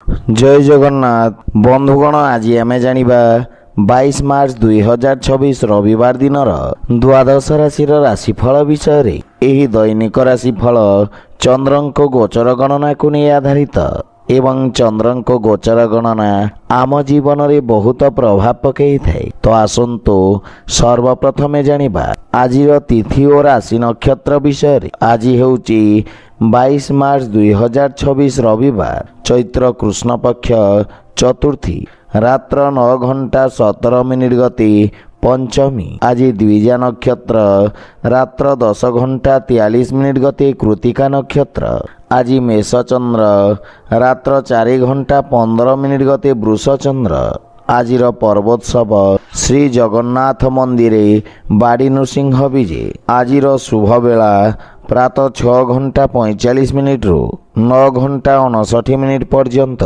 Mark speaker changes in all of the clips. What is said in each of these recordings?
Speaker 1: जय जगन्नाथ बंधुगण आज आम जानिबा 22 मार्च 2026 रविवार दिन द्वादश राशि राशिफल विषय रे। एही दैनिक राशिफल चंद्रंक गोचर गणना को नहीं आधारित एवं चंद्रंक गोचर गणना आम जीवन रे बहुत प्रभाव पकई थाए। तो आसंतु सर्वप्रथमे जानिबा आजिर तिथि और राशि नक्षत्र विषय रे। आज हेउची 22 मार्च 2026 रविवार चैत्र कृष्ण पक्ष चतुर्थी रात्र 9 घंटा 17 मिनिट गति पंचमी। आज द्विजा नक्षत्र रात्र 10 घंटा 43 मिनिट गति कृतिका नक्षत्र। आज मेष चंद्र रात्र 4 घंटा 15 मिनिट गति वृष चंद्र। आजिर पर्वोत्सव श्री जगन्नाथ मंदिरे बाड़ी नृसिंह विजे। आजिर शुभ बेला प्रातः 6 घंटा 45 मिनिट रु 9 घंटा 59 मिनिट पर्यंत।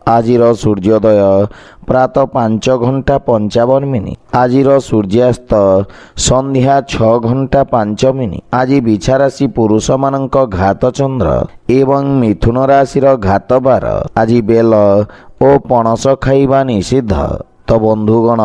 Speaker 1: आजिर सूर्योदय प्रातः 5 घंटा 55 मिनिट। आजिर सूर्यास्त संध्या 6 घंटा 5 मिनिट। आज बिछा राशि पुरुष मानक घात चंद्र एवं मिथुन राशि घात बार। आज बेल ओ पणस खाइबा निषिद्ध। तो बंधुगण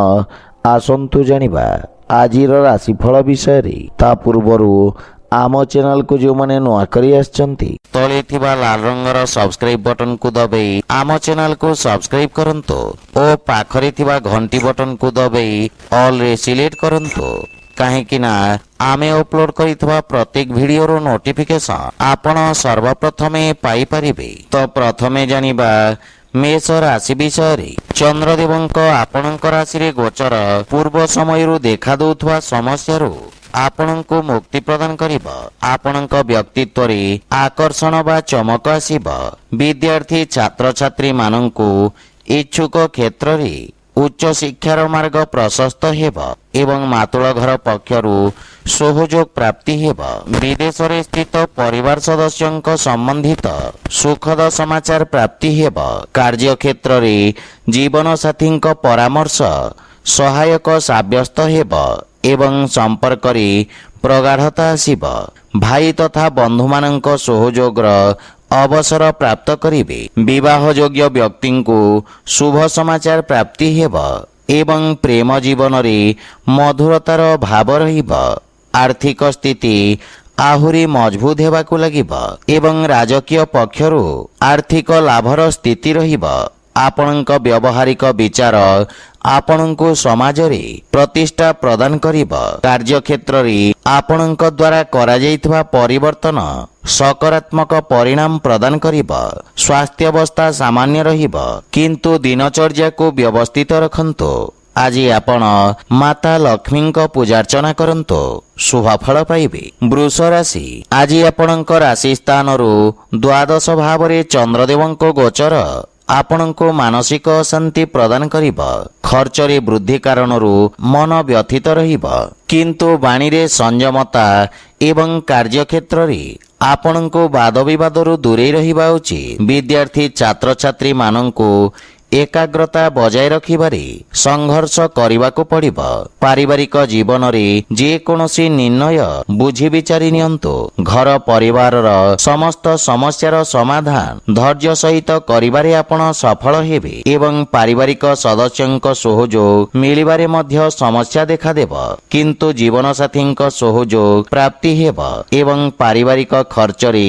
Speaker 1: आसंतु जानिबा आजिर राशिफल विषय रे। ता पूर्वरु आम चैनल को जो माने नुआ करी आछंती तले थिबा लाल रंगर सब्सक्राइब बटन को दबाई आम चैनल को सब्सक्राइब करंतो ओ पाखरे थिबा घंटी बटन को दबाई ऑल रे सिलेक्ट करंतो। काहेकि ना आमे अपलोड करितबा प्रत्येक वीडियो रो नोटिफिकेशन आपण सर्वप्रथमे पाई परिबे। तो प्रथमे जानिबा मेष राशि विषय रे। चंद्रदेवंक आपणक राशि रे गोचर पूर्व समय देखा दउथवा समस्या रो आपणको मुक्ति प्रदान करिब। आपणक व्यक्तित्व रे आकर्षण बा चमक आसीब। विद्यार्थी छात्र छात्री माननकु इच्छुक क्षेत्र रे उच्च शिक्षार मार्ग प्रशस्त हेब एवं मातुल घर पक्षरु सहयोग प्राप्ति हेब। विदेश रे स्थित परिवार सदस्यंक संबंधित सुखद समाचार प्राप्ति हेब। कार्य क्षेत्र रे जीवन साथींक परामर्श सहायक साब्यस्त हेब एवं संपर्क रे प्रगाढ़ता आसीब। भाई तथा बंधु मानक सहयोग अवसर प्राप्त करिवे। विवाह योग्य व्यक्ति को शुभ समाचार प्राप्ति हेब एवं प्रेम जीवन रे मधुरतार भाव रहिब। आर्थिक स्थिति आहुरी मजबूत हेबाकु लागिब एवं राजकीय पक्षरु आर्थिक लाभर स्थिति रहिब। आपणक व्यवहारिक विचार आपणको समाज रे प्रतिष्ठा प्रदान करिब। कार्य क्षेत्र रे आपणक द्वारा करा जाइतबा परिवर्तन सकारात्मक परिणाम प्रदान करिब। स्वास्थ्य अवस्था सामान्य रहिब किंतु दिनचर्या को व्यवस्थित रखंतो। आज आपण माता लक्ष्मी पूजा अर्चना करंतो शुभ फल पाइबे। वृष राशि आज आपणक राशि स्थान रु द्वादश भाव रे चंद्रदेवंक गोचर आपणको मानसिक शांति प्रदान करिब। खर्च रे वृद्धि कारणरु मन व्यथित रहिब किंतु बाणी रे संयमता एवं कार्य क्षेत्र रे आपणको वाद विवादरु दूरे रहिबा उचित। विद्यार्थी छात्र छात्री माननकु एकाग्रता बजाय रखिबारे संघर्ष करिबाको पड़िब। पारिवारिक जीवन रे जे कोनोसी निर्णय बुझी विचारी नियंतो। घर परिवार समस्त समस्यार समाधान धैर्य सहित करिबारे आपण सफल हेबे एवं पारिवारिक सदस्यंक सहयोग मिलिबारे मध्य समस्या देखा देब किंतु जीवन साथींक सहयोग प्राप्ति हेब एवं पारिवारिक खर्च रे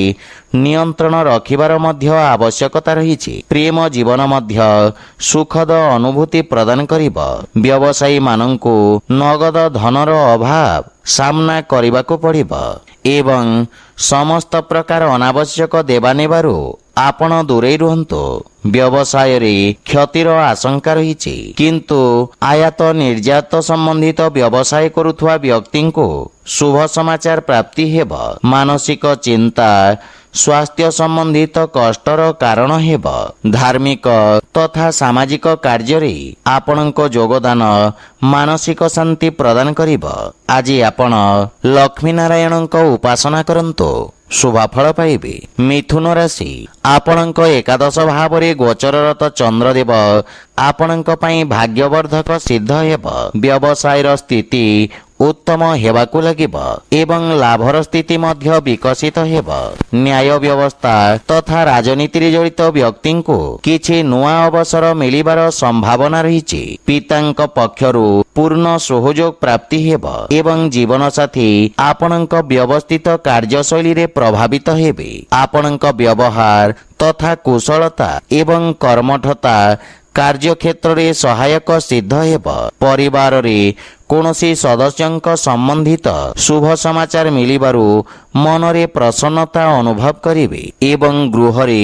Speaker 1: नियंत्रण रखिबार मध्य आवश्यकता रहिछि। प्रेम जीवन मध्य सुखद अनुभूति प्रदान करिब। व्यवसायी माननकु नगद धनर अभाव सामना करिबाको पड़िब एवं समस्त प्रकार अनावश्यक देवा नेबारु आपण दूरे रुहंतो। व्यवसाय रे क्षतिर आशंका रहिछि किंतु आयात निर्यात संबंधित व्यवसाय करुथवा व्यक्ति को शुभ समाचार प्राप्ति हेब। मानसिक चिंता स्वास्थ्य संबंधित कष्टर कारण हेब। धार्मिक तथा सामाजिक कार्य रे आपणक योगदान मानसिक शांति प्रदान करिब। आज आपण लक्ष्मी नारायणक उपासना करंतो शुभ फल पाइबे। मिथुन राशि आपणक एकादश भाव रे गोचररत चंद्रदेव आपणक पई भाग्यवर्धक सिद्ध हेब। व्यवसायर स्थिति उत्तम हेबाकु लागिब एवं लाभर स्थिति मध्य विकसित हेब। न्याय व्यवस्था तथा राजनीति रे जड़ित व्यक्ति को किछि नुआ अवसर मिलिबार संभावना रहिछि। पितांक पक्षरु पूर्ण सहयोग प्राप्ति हेब एवं जीवन साथी आपणक व्यवस्थित कार्यशैली रे प्रभावित हेबे। आपणक व्यवहार तथा कुशलता एवं कर्मठता कार्यक्षेत्र रे सहायक सिद्ध हेब। परिवार रे कौनसी सदस्यंक संबंधित शुभ समाचार मिलिबारु मनरे प्रसन्नता अनुभव करिवे एवं गृह रे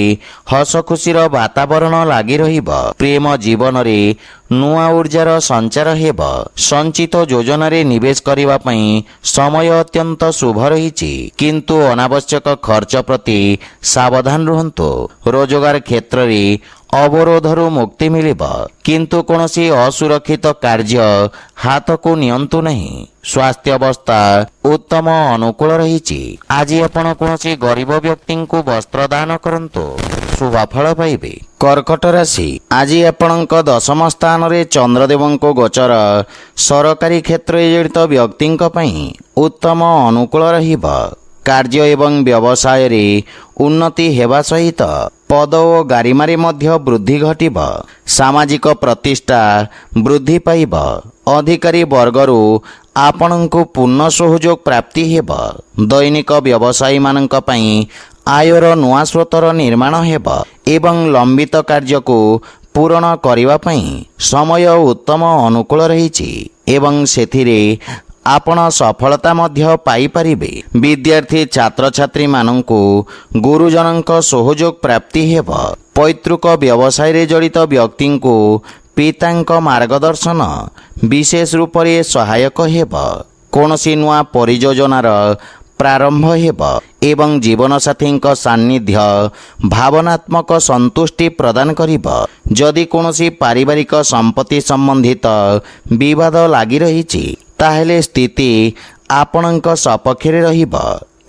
Speaker 1: हस खुशीर वातावरण लागि रहिब। प्रेम जीवन रे नुआ ऊर्जार संचार हेब। संचित योजना रे निवेश करिवा पई समय अत्यंत शुभ रहिछि, किंतु अनावश्यक खर्च प्रति सावधान रहंतु। रोजगार क्षेत्र रे अवरोधरु मुक्ति मिलिब, किंतु कौनसी असुरक्षित कार्य हाथ को नियंतु नहीं। स्वास्थ्य अवस्था उत्तम अनुकूल रहिछि। आज आपण कौनसी गरीब व्यक्ति को वस्त्र दान करंतु, शुभ फल पाइबे। कर्कट राशि, आज आपणक दशम स्थान रे चंद्रदेवंको गोचर सरकारी क्षेत्र जड़ित व्यक्ति उत्तम अनुकूल रहिब। कार्य एवं व्यवसाय रे उन्नति हेबा सहित पद और गारिमारे मध्य वृद्धि घटिब। सामाजिक प्रतिष्ठा वृद्धि पाइब। अधिकारी वर्गरु आपणको पूर्ण सहयोग प्राप्ति हेब। दैनिक व्यवसायी मानक पई आयर नुआ स्रोतर निर्माण हेब एवं लंबित कार्य को पूर्ण करिवा पई समय उत्तम अनुकूल रहिछि एवं सेथिरे आपण सफलता मध्य पाई परिबे। विद्यार्थी छात्र छात्री मानंकु गुरुजनक सहयोग प्राप्ति हेब। पैतृक व्यवसाय रे जड़ित व्यक्ति को पितांक मार्गदर्शन विशेष रूप से सहायक हेब। कौनसी नुआ परियोजनार प्रारंभ हेब एवं जीवन साथी सान्निध्य भावनात्मक संतुष्टि प्रदान करिब। जदि कौनसी पारिवारिक संपत्ति संबंधित विवाद लागि रहिछि ताहेले स्थिति आपणक सपक्षरे रहिब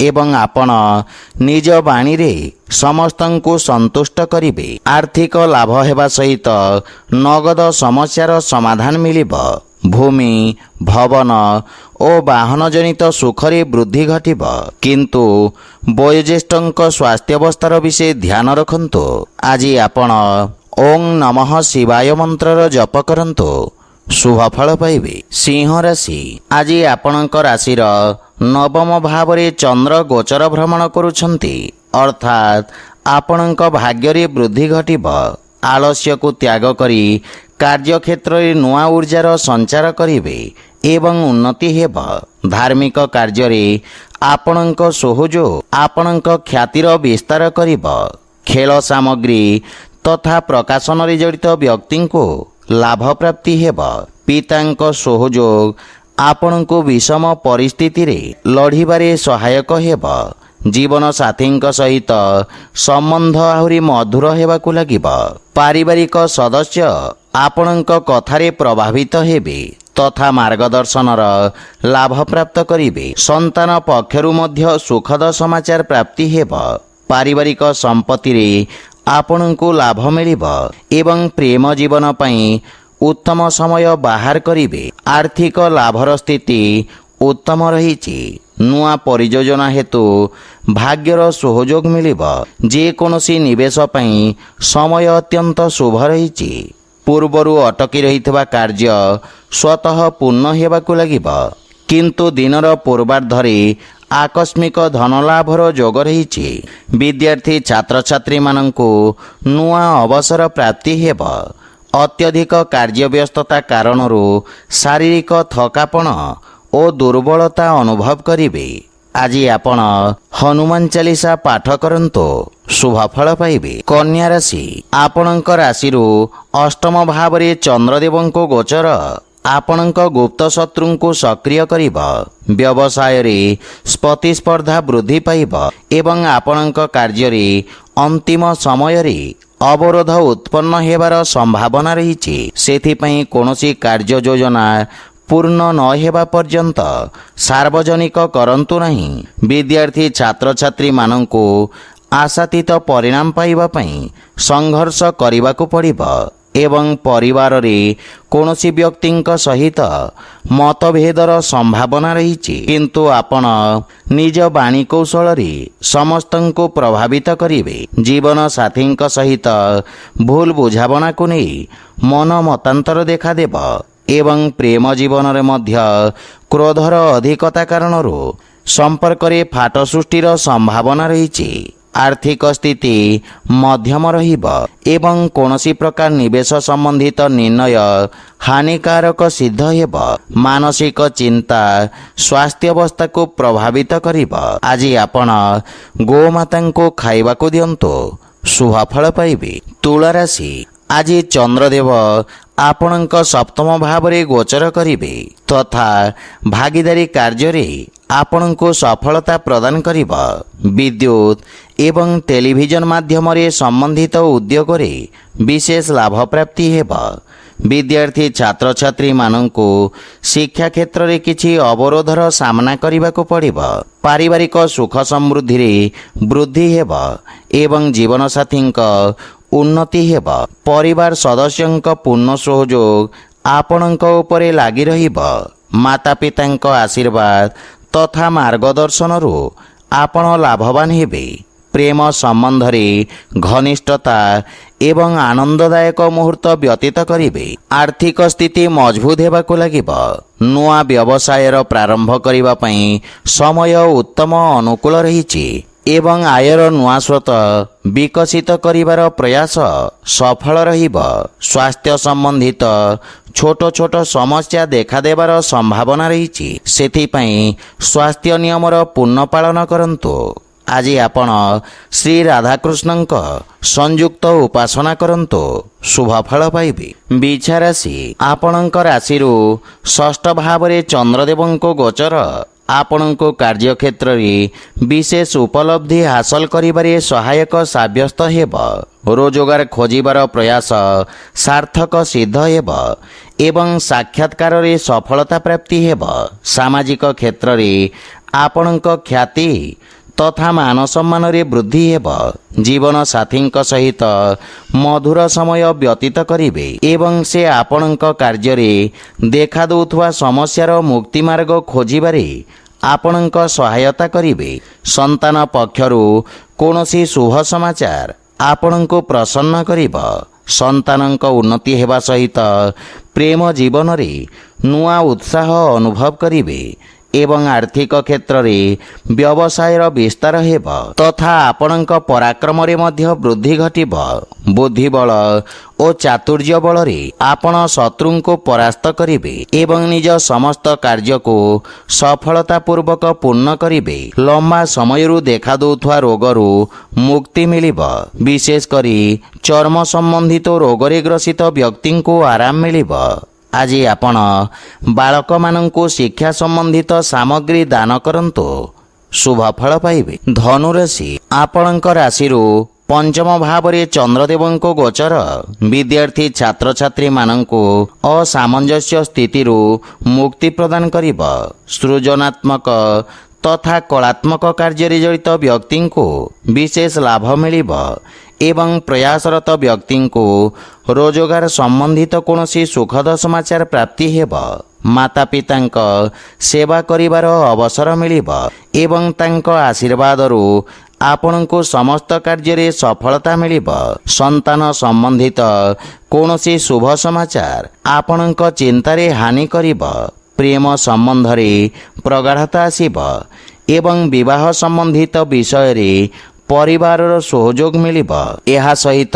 Speaker 1: एवं आपण निज बाणी रे समस्तंकु संतुष्ट करिबे। आर्थिक लाभ हेबा सहित नगद समस्यार समाधान मिलिब। भूमि भवन और वाहन जनित सुखरे वृद्धि घटिब, किंतु वयोज्येष्ठंक स्वास्थ्यावस्थार विषय ध्यान रखंतु। आज आपण ओं नमः शिवाय मंत्रर जप करंतु, शुभ फल पाइबे। सिंह राशि, आज आपणक राशिर नवम भाव रे चंद्र गोचर भ्रमण करुछंती, अर्थात आपणक भाग्य रे वृद्धि घटिब। आलस्य को त्याग करी कार्यक्षेत्र रे नुआ ऊर्जार संचार करिवे एवं उन्नति हेब। धार्मिक कार्य रे आपणक सहयोग आपणक ख्यातिर विस्तार करिब। खेल सामग्री तथा प्रकाशन रे जड़ित व्यक्ति को लाभ प्राप्ति हेब। पितांक सहयोग आपणको विषम परिस्थिति रे लढ़िबारे सहायक हेब। जीवन साथी सहित संबंध आहुरी मधुर हेबाकु लागिब। पारिवारिक सदस्य आपणक कथारे प्रभावित हेबे तथा मार्गदर्शनर लाभ प्राप्त करिवे। संतान पक्षरु मध्य सुखद समाचार प्राप्ति हेब। पारिवारिक संपत्ति रे आपणको लाभ मिलिब एवं प्रेम जीवन पई उत्तम समय बाहर करिवे। आर्थिक लाभर स्थिति उत्तम रहिछि। नुआ परियोजना हेतु भाग्यर सहयोग मिलिब। जे कोनोसी निवेश पई समय अत्यंत शुभ रहिछि। पूर्वरु अटकी रहितबा कार्य स्वतः पूर्ण हेबाकु लागिब, किंतु दिनर पूर्वार्धरे आकस्मिक धनलाभर जोग रहिछि। विद्यार्थी छात्र छात्री मानंकु नुआ अवसर प्राप्ति हेब। अत्यधिक कार्यव्यस्तता कारणरू शारीरिक थकापण और दुर्बलता अनुभव करिवे। आज आपण हनुमान चालीसा पाठ करंतु, शुभ फल पाइबे। कन्या राशि, आपणक राशिरु अष्टम भाव रे चंद्रदेवंको गोचर आपणक गुप्त शत्रु को सक्रिय करिब। व्यवसाय रे प्रतिस्पर्धा वृद्धि पाइब एवं आपणक कार्य रे अंतिम समय रे अवरोध उत्पन्न हेबार संभावना रहिछि। सेथिपई कोनोसी कार्य योजना पूर्ण न हेबा पर्यंत सार्वजनिक करंतु नहीं। विद्यार्थी छात्र छात्री मानंकु आशातीत परिणाम पाइबा पई संघर्ष करिबाकु पड़िब। ଏବଂ ପରିବାରରେ କୌଣସି ବ୍ୟକ୍ତିଙ୍କ ସହିତ ମତଭେଦର ସମ୍ଭାବନା ରହିଛି। କିନ୍ତୁ ଆପଣ ନିଜ ବାଣୀ କୌଶଳରେ ସମସ୍ତଙ୍କୁ ପ୍ରଭାବିତ କରିବେ। ଜୀବନ ସାଥୀଙ୍କ ସହିତ ଭୁଲ ବୁଝାମଣାକୁ ନେଇ ମନ ମତାନ୍ତର ଦେଖାଦେବ ଏବଂ ପ୍ରେମ ଜୀବନରେ ମଧ୍ୟ କ୍ରୋଧର ଅଧିକତା କାରଣରୁ ସମ୍ପର୍କରେ ଫାଟ ସୃଷ୍ଟିର ସମ୍ଭାବନା ରହିଛି। ଆର୍ଥିକ ସ୍ଥିତି ମଧ୍ୟମ ରହିବ ଏବଂ କୌଣସି ପ୍ରକାର ନିବେଶ ସମ୍ବନ୍ଧିତ ନିର୍ଣ୍ଣୟ ହାନିକାରକ ସିଦ୍ଧ ହେବ। ମାନସିକ ଚିନ୍ତା ସ୍ୱାସ୍ଥ୍ୟାବସ୍ଥାକୁ ପ୍ରଭାବିତ କରିବ। ଆଜି ଆପଣ ଗୋମାତାଙ୍କୁ ଖାଇବାକୁ ଦିଅନ୍ତୁ, ଶୁଭଫଳ ପାଇବେ। ତୁଳା ରାଶି, ଆଜି ଚନ୍ଦ୍ରଦେବ ଆପଣଙ୍କ ସପ୍ତମ ଭାବରେ ଗୋଚର କରିବେ ତଥା ଭାଗିଦାରୀ କାର୍ଯ୍ୟରେ ଆପଣଙ୍କୁ ସଫଳତା ପ୍ରଦାନ କରିବ। ବିଦ୍ୟୁତ୍ ଏବଂ ଟେଲିଭିଜନ ମାଧ୍ୟମରେ ସମ୍ବନ୍ଧିତ ଉଦ୍ୟୋଗରେ ବିଶେଷ ଲାଭ ପ୍ରାପ୍ତି ହେବ। ବିଦ୍ୟାର୍ଥୀ ଛାତ୍ରଛାତ୍ରୀମାନଙ୍କୁ ଶିକ୍ଷା କ୍ଷେତ୍ରରେ କିଛି ଅବରୋଧର ସାମ୍ନା କରିବାକୁ ପଡ଼ିବ। ପାରିବାରିକ ସୁଖ ସମୃଦ୍ଧିରେ ବୃଦ୍ଧି ହେବ ଏବଂ ଜୀବନସାଥୀଙ୍କ ଉନ୍ନତି ହେବ। ପରିବାର ସଦସ୍ୟଙ୍କ ପୂର୍ଣ୍ଣ ସହଯୋଗ ଆପଣଙ୍କ ଉପରେ ଲାଗି ରହିବ। ମାତା ପିତାଙ୍କ ଆଶୀର୍ବାଦ ତଥା ମାର୍ଗଦର୍ଶନରୁ ଆପଣ ଲାଭବାନ ହେବେ। ପ୍ରେମ ସମ୍ବନ୍ଧରେ ଘନିଷ୍ଠତା ଏବଂ ଆନନ୍ଦଦାୟକ ମୁହୂର୍ତ୍ତ ବ୍ୟତୀତ କରିବେ। ଆର୍ଥିକ ସ୍ଥିତି ମଜବୁତ ହେବାକୁ ଲାଗିବ। ନୂଆ ବ୍ୟବସାୟର ପ୍ରାରମ୍ଭ କରିବା ପାଇଁ ସମୟ ଉତ୍ତମ ଅନୁକୂଳ ରହିଛି ଏବଂ ଆୟର ନୂଆ ସ୍ରୋତ ବିକଶିତ କରିବାର ପ୍ରୟାସ ସଫଳ ରହିବ। ସ୍ୱାସ୍ଥ୍ୟ ସମ୍ବନ୍ଧିତ ଛୋଟ ଛୋଟ ସମସ୍ୟା ଦେଖାଦେବାର ସମ୍ଭାବନା ରହିଛି, ସେଥିପାଇଁ ସ୍ୱାସ୍ଥ୍ୟ ନିୟମର ପୂର୍ଣ୍ଣ ପାଳନ କରନ୍ତୁ। ଆଜି ଆପଣ ଶ୍ରୀ ରାଧାକୃଷ୍ଣଙ୍କ ସଂଯୁକ୍ତ ଉପାସନା କରନ୍ତୁ, ଶୁଭଫଳ ପାଇବେ। ବିଛା ରାଶି, ଆପଣଙ୍କ ରାଶିରୁ ଷଷ୍ଠ ଭାବରେ ଚନ୍ଦ୍ରଦେବଙ୍କ ଗୋଚର ଆପଣଙ୍କୁ କାର୍ଯ୍ୟକ୍ଷେତ୍ରରେ ବିଶେଷ ଉପଲବ୍ଧି ହାସଲ କରିବାରେ ସହାୟକ ସାବ୍ୟସ୍ତ ହେବ। ରୋଜଗାର ଖୋଜିବାର ପ୍ରୟାସ ସାର୍ଥକ ସିଦ୍ଧ ହେବ ଏବଂ ସାକ୍ଷାତକାରରେ ସଫଳତା ପ୍ରାପ୍ତି ହେବ। ସାମାଜିକ କ୍ଷେତ୍ରରେ ଆପଣଙ୍କ ଖ୍ୟାତି ତଥା ମାନ ସମ୍ମାନରେ ବୃଦ୍ଧି ହେବ। ଜୀବନ ସାଥୀଙ୍କ ସହିତ ମଧୁର ସମୟ ବ୍ୟତୀତ କରିବେ ଏବଂ ସେ ଆପଣଙ୍କ କାର୍ଯ୍ୟରେ ଦେଖାଦେଉଥିବା ସମସ୍ୟାର ମୁକ୍ତିମାର୍ଗ ଖୋଜିବାରେ ଆପଣଙ୍କ ସହାୟତା କରିବେ। ସନ୍ତାନ ପକ୍ଷରୁ କୌଣସି ଶୁଭ ସମାଚାର ଆପଣଙ୍କୁ ପ୍ରସନ୍ନ କରିବ। ସନ୍ତାନଙ୍କ ଉନ୍ନତି ହେବା ସହିତ ପ୍ରେମ ଜୀବନରେ ନୂଆ ଉତ୍ସାହ ଅନୁଭବ କରିବେ ଏବଂ ଆର୍ଥିକ କ୍ଷେତ୍ରରେ ବ୍ୟବସାୟର ବିସ୍ତାର ହେବ ତଥା ଆପଣଙ୍କ ପରାକ୍ରମରେ ମଧ୍ୟ ବୃଦ୍ଧି ଘଟିବ। ବୁଦ୍ଧିବଳ ଓ ଚାତୁର୍ଯ୍ୟ ବଳରେ ଆପଣ ଶତ୍ରୁଙ୍କୁ ପରାସ୍ତ କରିବେ ଏବଂ ନିଜ ସମସ୍ତ କାର୍ଯ୍ୟକୁ ସଫଳତାପୂର୍ବକ ପୂର୍ଣ୍ଣ କରିବେ। ଲମ୍ବା ସମୟରୁ ଦେଖାଦେଉଥିବା ରୋଗରୁ ମୁକ୍ତି ମିଳିବ। ବିଶେଷ କରି ଚର୍ମ ସମ୍ବନ୍ଧିତ ରୋଗରେ ଗ୍ରସିତ ବ୍ୟକ୍ତିଙ୍କୁ ଆରାମ ମିଳିବ। ଆଜି ଆପଣ ବାଳକମାନଙ୍କୁ ଶିକ୍ଷା ସମ୍ବନ୍ଧିତ ସାମଗ୍ରୀ ଦାନ କରନ୍ତୁ, ଶୁଭଫଳ ପାଇବେ। ଧନୁରାଶି, ଆପଣଙ୍କ ରାଶିରୁ ପଞ୍ଚମ ଭାବରେ ଚନ୍ଦ୍ରଦେବଙ୍କ ଗୋଚର ବିଦ୍ୟାର୍ଥୀ ଛାତ୍ରଛାତ୍ରୀମାନଙ୍କୁ ଅସାମଞ୍ଜସ୍ୟ ସ୍ଥିତିରୁ ମୁକ୍ତି ପ୍ରଦାନ କରିବ। ସୃଜନାତ୍ମକ ତଥା କଳାତ୍ମକ କାର୍ଯ୍ୟରେ ଜଡ଼ିତ ବ୍ୟକ୍ତିଙ୍କୁ ବିଶେଷ ଲାଭ ମିଳିବ ଏବଂ ପ୍ରୟାସରତ ବ୍ୟକ୍ତିଙ୍କୁ ରୋଜଗାର ସମ୍ବନ୍ଧିତ କୌଣସି ସୁଖଦ ସମାଚାର ପ୍ରାପ୍ତି ହେବ। ମାତା ପିତାଙ୍କ ସେବା କରିବାର ଅବସର ମିଳିବ ଏବଂ ତାଙ୍କ ଆଶୀର୍ବାଦରୁ ଆପଣଙ୍କୁ ସମସ୍ତ କାର୍ଯ୍ୟରେ ସଫଳତା ମିଳିବ। ସନ୍ତାନ ସମ୍ବନ୍ଧିତ କୌଣସି ଶୁଭ ସମାଚାର ଆପଣଙ୍କ ଚିନ୍ତାରେ ହାନି କରିବ। ପ୍ରେମ ସମ୍ବନ୍ଧରେ ପ୍ରଗାଢ଼ତା ଆସିବ ଏବଂ ବିବାହ ସମ୍ବନ୍ଧିତ ବିଷୟରେ ପରିବାରର ସହଯୋଗ ମିଳିବ। ଏହା ସହିତ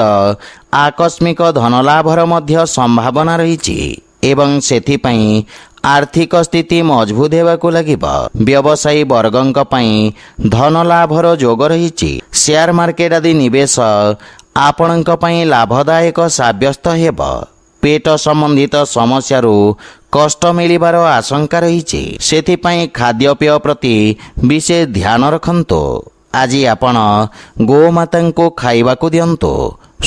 Speaker 1: ଆକସ୍ମିକ ଧନଲାଭର ମଧ୍ୟ ସମ୍ଭାବନା ରହିଛି ଏବଂ ସେଥିପାଇଁ ଆର୍ଥିକ ସ୍ଥିତି ମଜବୁତ ହେବାକୁ ଲାଗିବ। ବ୍ୟବସାୟୀ ବର୍ଗଙ୍କ ପାଇଁ ଧନଲାଭର ଯୋଗ ରହିଛି। ସେୟାର ମାର୍କେଟ ଆଦି ନିବେଶ ଆପଣଙ୍କ ପାଇଁ ଲାଭଦାୟକ ସାବ୍ୟସ୍ତ ହେବ। ପେଟ ସମ୍ବନ୍ଧିତ ସମସ୍ୟାରୁ କଷ୍ଟ ମିଳିବାର ଆଶଙ୍କା ରହିଛି, ସେଥିପାଇଁ ଖାଦ୍ୟପେୟ ପ୍ରତି ବିଶେଷ ଧ୍ୟାନ ରଖନ୍ତୁ। ଆଜି ଆପଣ ଗୋମାତାଙ୍କୁ ଖାଇବାକୁ ଦିଅନ୍ତୁ,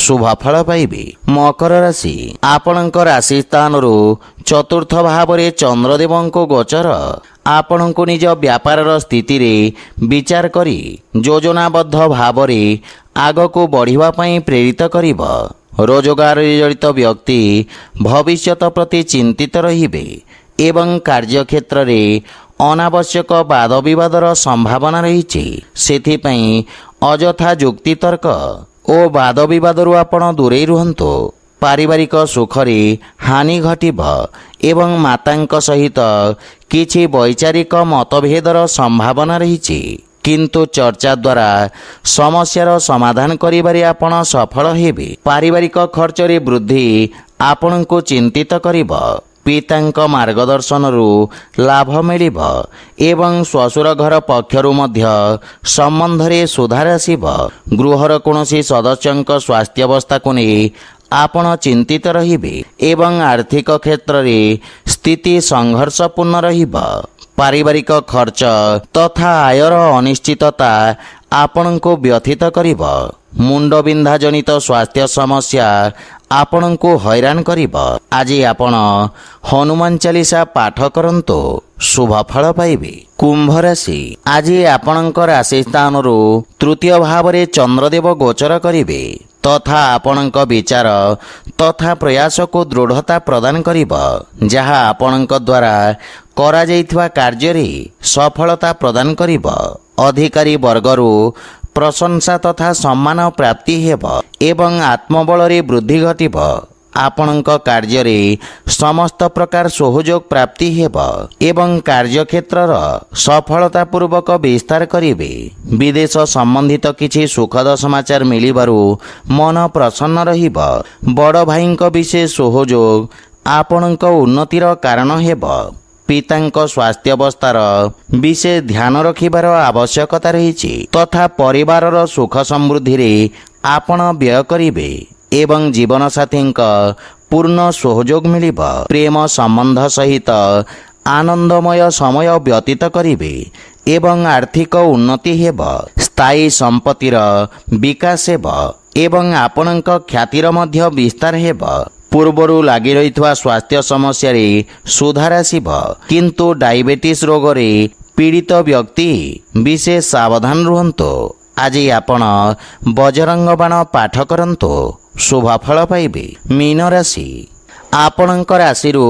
Speaker 1: ଶୁଭଫଳ ପାଇବେ। ମକର ରାଶି, ଆପଣଙ୍କ ରାଶି ସ୍ଥାନରୁ ଚତୁର୍ଥ ଭାବରେ ଚନ୍ଦ୍ରଦେବଙ୍କ ଗୋଚର ଆପଣଙ୍କୁ ନିଜ ବ୍ୟାପାରର ସ୍ଥିତିରେ ବିଚାର କରି ଯୋଜନାବଦ୍ଧ ଭାବରେ ଆଗକୁ ବଢ଼ିବା ପାଇଁ ପ୍ରେରିତ କରିବ। ରୋଜଗାରରେ ଜଡ଼ିତ ବ୍ୟକ୍ତି ଭବିଷ୍ୟତ ପ୍ରତି ଚିନ୍ତିତ ରହିବେ ଏବଂ କାର୍ଯ୍ୟକ୍ଷେତ୍ରରେ ଅନାବଶ୍ୟକ ବାଦ ବିବାଦର ସମ୍ଭାବନା ରହିଛି। ସେଥିପାଇଁ ଅଯଥା ଯୁକ୍ତିତର୍କ ଓ ବାଦ ବିବାଦରୁ ଆପଣ ଦୂରେଇ ରୁହନ୍ତୁ। ପାରିବାରିକ ସୁଖରେ ହାନି ଘଟିବ ଏବଂ ମାତାଙ୍କ ସହିତ କିଛି ବୈଚାରିକ ମତଭେଦର ସମ୍ଭାବନା ରହିଛି। କିନ୍ତୁ ଚର୍ଚ୍ଚା ଦ୍ୱାରା ସମସ୍ୟାର ସମାଧାନ କରିବାରେ ଆପଣ ସଫଳ ହେବେ। ପାରିବାରିକ ଖର୍ଚ୍ଚରେ ବୃଦ୍ଧି ଆପଣଙ୍କୁ ଚିନ୍ତିତ କରିବ। ପିତାଙ୍କ ମାର୍ଗଦର୍ଶନରୁ ଲାଭ ମିଳିବ ଏବଂ ଶ୍ୱଶୁର ଘର ପକ୍ଷରୁ ମଧ୍ୟ ସମ୍ବନ୍ଧରେ ସୁଧାର ଆସିବ। ଗୃହର କୌଣସି ସଦସ୍ୟଙ୍କ ସ୍ୱାସ୍ଥ୍ୟାବସ୍ଥାକୁ ନେଇ ଆପଣ ଚିନ୍ତିତ ରହିବେ ଏବଂ ଆର୍ଥିକ କ୍ଷେତ୍ରରେ ସ୍ଥିତି ସଂଘର୍ଷପୂର୍ଣ୍ଣ ରହିବ। ପାରିବାରିକ ଖର୍ଚ୍ଚ ତଥା ଆୟର ଅନିଶ୍ଚିତତା ଆପଣଙ୍କୁ ବ୍ୟଥିତ କରିବ। ମୁଣ୍ଡବିନ୍ଧା ଜନିତ ସ୍ୱାସ୍ଥ୍ୟ ସମସ୍ୟା ଆପଣଙ୍କୁ ହଇରାଣ କରିବ। ଆଜି ଆପଣ ହନୁମାନ ଚାଳିଶା ପାଠ କରନ୍ତୁ, ଶୁଭ ଫଳ ପାଇବେ। କୁମ୍ଭ ରାଶି, ଆଜି ଆପଣଙ୍କ ରାଶି ସ୍ଥାନରୁ ତୃତୀୟ ଭାବରେ ଚନ୍ଦ୍ରଦେବ ଗୋଚର କରିବେ ତଥା ଆପଣଙ୍କ ବିଚାର ତଥା ପ୍ରୟାସକୁ ଦୃଢ଼ତା ପ୍ରଦାନ କରିବ, ଯାହା ଆପଣଙ୍କ ଦ୍ୱାରା କରାଯାଇଥିବା କାର୍ଯ୍ୟରେ ସଫଳତା ପ୍ରଦାନ କରିବ। ଅଧିକାରୀ ବର୍ଗରୁ ପ୍ରଶଂସା ତଥା ସମ୍ମାନ ପ୍ରାପ୍ତି ହେବ ଏବଂ ଆତ୍ମବଳରେ ବୃଦ୍ଧି ଘଟିବ। ଆପଣଙ୍କ କାର୍ଯ୍ୟରେ ସମସ୍ତ ପ୍ରକାର ସହଯୋଗ ପ୍ରାପ୍ତି ହେବ ଏବଂ କାର୍ଯ୍ୟକ୍ଷେତ୍ରର ସଫଳତାପୂର୍ବକ ବିସ୍ତାର କରିବେ। ବିଦେଶ ସମ୍ବନ୍ଧିତ କିଛି ସୁଖଦ ସମାଚାର ମିଳିବାରୁ ମନ ପ୍ରସନ୍ନ ରହିବ। ବଡ଼ ଭାଇଙ୍କ ବିଶେଷ ସହଯୋଗ ଆପଣଙ୍କ ଉନ୍ନତିର କାରଣ ହେବ। ପିତାଙ୍କ ସ୍ୱାସ୍ଥ୍ୟାବସ୍ଥାର ବିଶେଷ ଧ୍ୟାନ ରଖିବାର ଆବଶ୍ୟକତା ରହିଛି ତଥା ପରିବାରର ସୁଖ ସମୃଦ୍ଧିରେ ଆପଣ ବ୍ୟୟ କରିବେ ଏବଂ ଜୀବନସାଥୀଙ୍କ ପୂର୍ଣ୍ଣ ସହଯୋଗ ମିଳିବ। ପ୍ରେମ ସମ୍ବନ୍ଧ ସହିତ ଆନନ୍ଦମୟ ସମୟ ବ୍ୟତୀତ କରିବେ ଏବଂ ଆର୍ଥିକ ଉନ୍ନତି ହେବ। ସ୍ଥାୟୀ ସମ୍ପତ୍ତିର ବିକାଶ ହେବ ଏବଂ ଆପଣଙ୍କ ଖ୍ୟାତିର ମଧ୍ୟ ବିସ୍ତାର ହେବ। ପୂର୍ବରୁ ଲାଗି ରହିଥିବା ସ୍ୱାସ୍ଥ୍ୟ ସମସ୍ୟାରେ ସୁଧାର ଆସିବ, କିନ୍ତୁ ଡାଇବେଟିସ୍ ରୋଗରେ ପୀଡ଼ିତ ବ୍ୟକ୍ତି ବିଶେଷ ସାବଧାନ ରୁହନ୍ତୁ। ଆଜି ଆପଣ ବଜରଙ୍ଗ ବାଣ ପାଠ କରନ୍ତୁ, ଶୁଭ ଫଳ ପାଇବେ। ମୀନ ରାଶି, ଆପଣଙ୍କ ରାଶିରୁ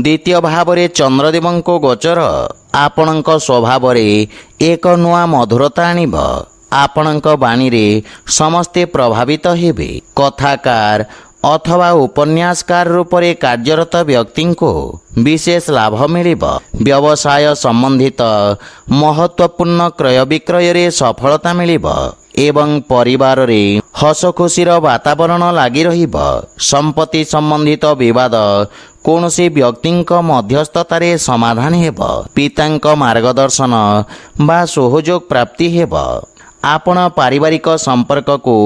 Speaker 1: ଦ୍ୱିତୀୟ ଭାବରେ ଚନ୍ଦ୍ରଦେବଙ୍କ ଗୋଚର ଆପଣଙ୍କ ସ୍ୱଭାବରେ ଏକ ନୂଆ ମଧୁରତା ଆଣିବ। ଆପଣଙ୍କ ବାଣୀରେ ସମସ୍ତେ ପ୍ରଭାବିତ ହେବେ। କଥାକାର ଅଥବା ଉପନ୍ୟାସକାର ରୂପରେ କାର୍ଯ୍ୟରତ ବ୍ୟକ୍ତିଙ୍କୁ ବିଶେଷ ଲାଭ ମିଳିବ। ବ୍ୟବସାୟ ସମ୍ବନ୍ଧିତ ମହତ୍ତ୍ୱପୂର୍ଣ୍ଣ କ୍ରୟ ବିକ୍ରୟରେ ସଫଳତା ମିଳିବ ଏବଂ ପରିବାରରେ ହସଖୁସିର ବାତାବରଣ ଲାଗି ରହିବ। ସମ୍ପତ୍ତି ସମ୍ବନ୍ଧିତ ବିବାଦ କୌଣସି ବ୍ୟକ୍ତିଙ୍କ ମଧ୍ୟସ୍ଥତାରେ ସମାଧାନ ହେବ। ପିତାଙ୍କ ମାର୍ଗଦର୍ଶନ ବା ସହଯୋଗ ପ୍ରାପ୍ତି ହେବ। ଆପଣ ପାରିବାରିକ ସମ୍ପର୍କକୁ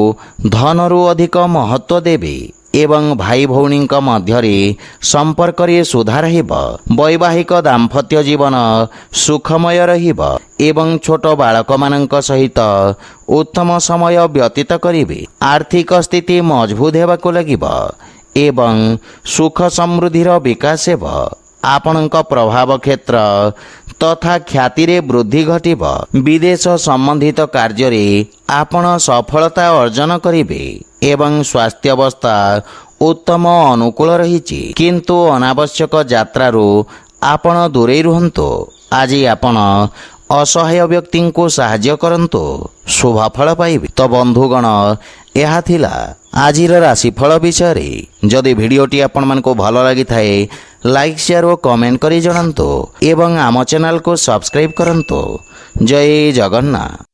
Speaker 1: ଧନରୁ ଅଧିକ ମହତ୍ତ୍ୱ ଦେବେ ଏବଂ ଭାଇ ଭଉଣୀଙ୍କ ମଧ୍ୟରେ ସମ୍ପର୍କରେ ସୁଧାର ହେବ। ବୈବାହିକ ଦାମ୍ପତ୍ୟ ଜୀବନ ସୁଖମୟ ରହିବ ଏବଂ ଛୋଟ ବାଳକମାନଙ୍କ ସହିତ ଉତ୍ତମ ସମୟ ବ୍ୟତୀତ କରିବେ। ଆର୍ଥିକ ସ୍ଥିତି ମଜବୁତ ହେବାକୁ ଲାଗିବ ଏବଂ ସୁଖ ସମୃଦ୍ଧିର ବିକାଶ ହେବ। ଆପଣଙ୍କ ପ୍ରଭାବ କ୍ଷେତ୍ର ତଥା ଖ୍ୟାତିରେ ବୃଦ୍ଧି ଘଟିବ। ବିଦେଶ ସମ୍ବନ୍ଧିତ କାର୍ଯ୍ୟରେ ଆପଣ ସଫଳତା ଅର୍ଜନ କରିବେ ଏବଂ ସ୍ୱାସ୍ଥ୍ୟାବସ୍ଥା ଉତ୍ତମ ଅନୁକୂଳ ରହିଛି, କିନ୍ତୁ ଅନାବଶ୍ୟକ ଯାତ୍ରାରୁ ଆପଣ ଦୂରେଇ ରୁହନ୍ତୁ। ଆଜି ଆପଣ ଅସହାୟ ବ୍ୟକ୍ତିଙ୍କୁ ସାହାଯ୍ୟ କରନ୍ତୁ, ଶୁଭ ଫଳ ପାଇବେ। ତ ବନ୍ଧୁଗଣ, ଏହା ଥିଲା ଆଜିର ରାଶିଫଳ ବିଷୟରେ। ଯଦି ଭିଡ଼ିଓଟି ଆପଣମାନଙ୍କୁ ଭଲ ଲାଗିଥାଏ, ଲାଇକ୍ ସେୟାର ଓ କମେଣ୍ଟ କରି ଜଣାନ୍ତୁ ଏବଂ ଆମ ଚ୍ୟାନେଲକୁ ସବସ୍କ୍ରାଇବ୍ କରନ୍ତୁ। ଜୟ ଜଗନ୍ନାଥ।